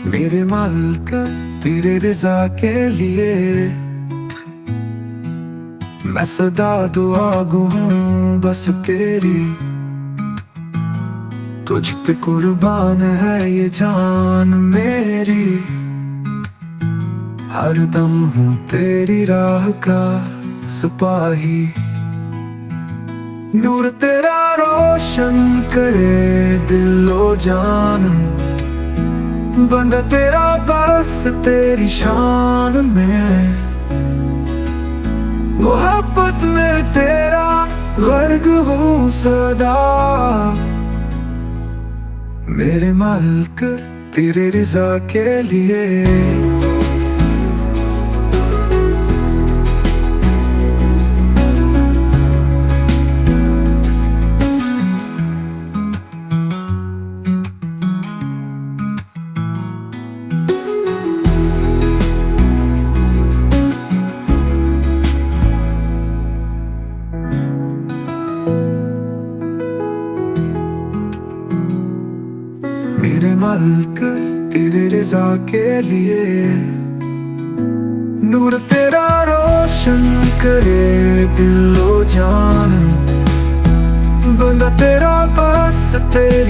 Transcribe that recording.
मेरे मालिक तेरे रिज़ा के लिए मैं सदा दुआ गो हूँ बस तेरी। तुझ पे कुर्बान है ये जान मेरी, हर दम हूँ तेरी राह का सिपाही। नूर तेरा रोशन करे दिलो जान, बंदा तेरा बस तेरी शान में। मोहब्बत में तेरा गर्क हूँ सदा, मेरे मालिक तेरे रिज़ा के लिए। मेरे मालिक तेरे रिज़ा के लिए नूर तेरा रोशन करे दिलो जान, बंदा तेरा बस तेरी